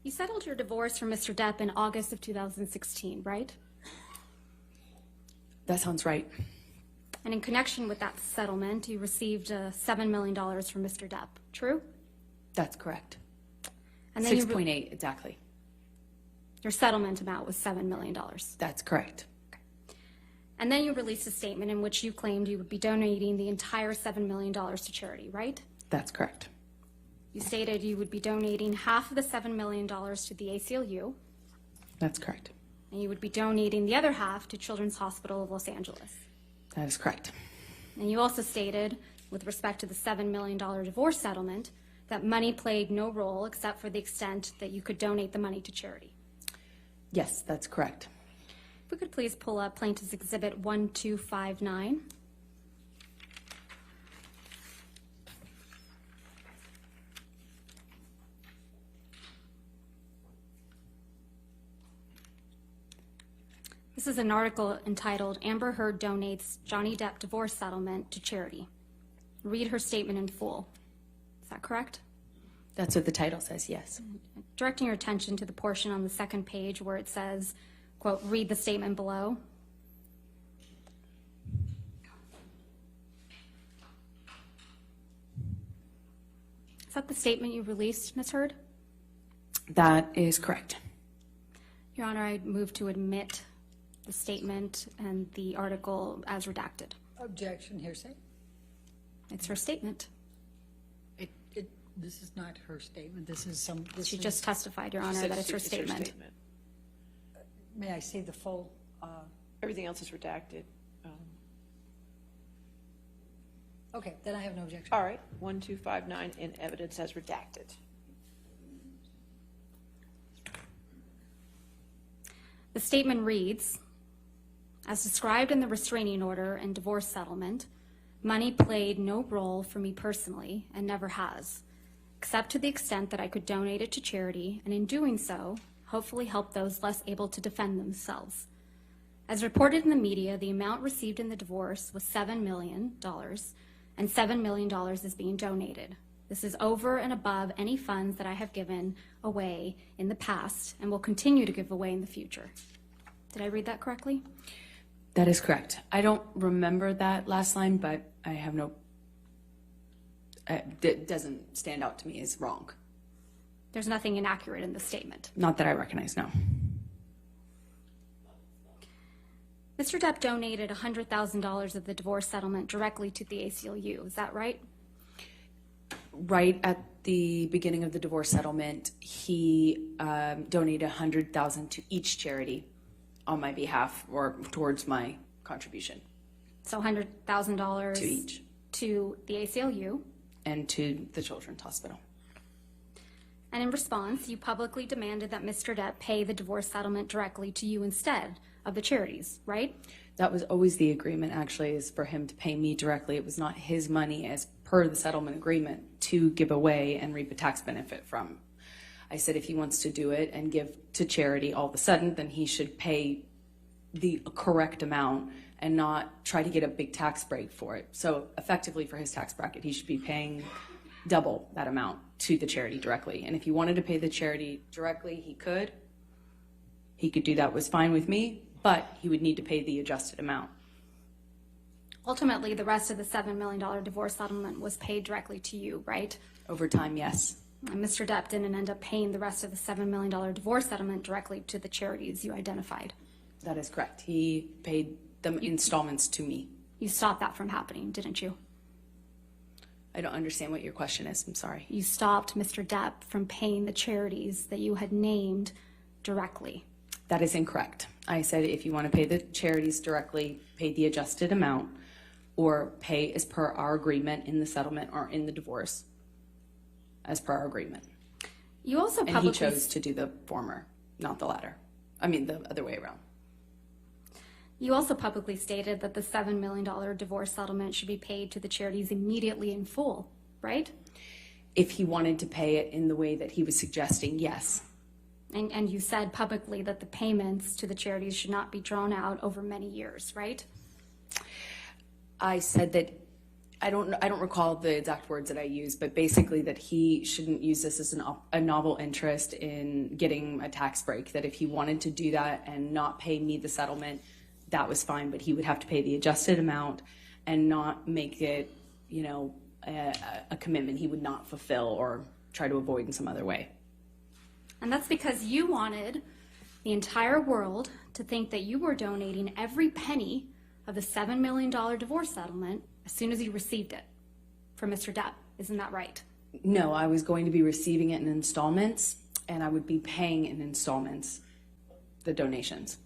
You settled your divorce from Mr. Depp in August of 2016, right? That sounds right. And in connection with that settlement, you received $7 million from Mr. Depp, true? That's correct. And then 6.8 exactly. Your settlement amount was $7 million. That's correct. And then you released a statement in which you claimed you would be donating the entire $7 million to charity, right? That's correct. You stated you would be donating half of the $7 million to the ACLU. That's correct. And you would be donating the other half to Children's Hospital of Los Angeles. That is correct. And you also stated, with respect to the $7 million divorce settlement, that money played no role except for the extent that you could donate the money to charity. Yes, that's correct. If we could please pull up Plaintiff's Exhibit 1259. This is an article entitled, Amber Heard Donates Johnny Depp Divorce Settlement to Charity. Read her statement in full. Is that correct? That's what the title says, yes. Directing your attention to the portion on the second page where it says, quote, read the statement below. Is that the statement you released, Ms. Heard? That is correct. Your Honor, I move to admit the statement and the article as redacted. Objection, hearsay. It's her statement. This is not her statement. This is some. She just testified, Your Honor, that it's her statement. May I see the full? Everything else is redacted. Okay, then I have no objection. All right, 1259 in evidence as redacted. The statement reads, as described in the restraining order and divorce settlement, money played no role for me personally and never has, except to the extent that I could donate it to charity, and in doing so, hopefully help those less able to defend themselves. As reported in the media, the amount received in the divorce was $7 million, and $7 million is being donated. This is over and above any funds that I have given away in the past and will continue to give away in the future. Did I read that correctly? That is correct. I don't remember that last line, but I have no, it doesn't stand out to me as wrong. There's nothing inaccurate in the statement. Not that I recognize, no. Mr. Depp donated $100,000 of the divorce settlement directly to the ACLU. Is that right? Right at the beginning of the divorce settlement, he donated $100,000 to each charity on my behalf or towards my contribution. So $100,000 to each. To the ACLU. And to the Children's Hospital. And in response, you publicly demanded that Mr. Depp pay the divorce settlement directly to you instead of the charities, right? That was always the agreement, actually, is for him to pay me directly. It was not his money as per the settlement agreement to give away and reap a tax benefit from. I said if he wants to do it and give to charity all of a sudden, then he should pay the correct amount and not try to get a big tax break for it. So effectively for his tax bracket, he should be paying double that amount to the charity directly. And if he wanted to pay the charity directly, he could. He could do that, was fine with me, but he would need to pay the adjusted amount. Ultimately, the rest of the $7 million divorce settlement was paid directly to you, right? Over time, yes. And Mr. Depp didn't end up paying the rest of the $7 million divorce settlement directly to the charities you identified. That is correct. He paid the installments to me. You stopped that from happening, didn't you? I don't understand what your question is. I'm sorry. You stopped Mr. Depp from paying the charities that you had named directly. That is incorrect. I said if you want to pay the charities directly, pay the adjusted amount, or pay as per our agreement in the settlement or in the divorce, as per our agreement. You also and he chose to do the former, not the latter. I mean, the other way around. You also publicly stated that the $7 million divorce settlement should be paid to the charities immediately in full, right? If he wanted to pay it in the way that he was suggesting, yes. And you said publicly that the payments to the charities should not be drawn out over many years, right? I said that I don't recall the exact words that I used, but basically that he shouldn't use this as a novel interest in getting a tax break, that if he wanted to do that and not pay me the settlement, that was fine, but he would have to pay the adjusted amount and not make it, you know, a commitment he would not fulfill or try to avoid in some other way. And that's because you wanted the entire world to think that you were donating every penny of the $7 million divorce settlement as soon as you received it from Mr. Depp. Isn't that right? No, I was going to be receiving it in installments, and I would be paying in installments the donations.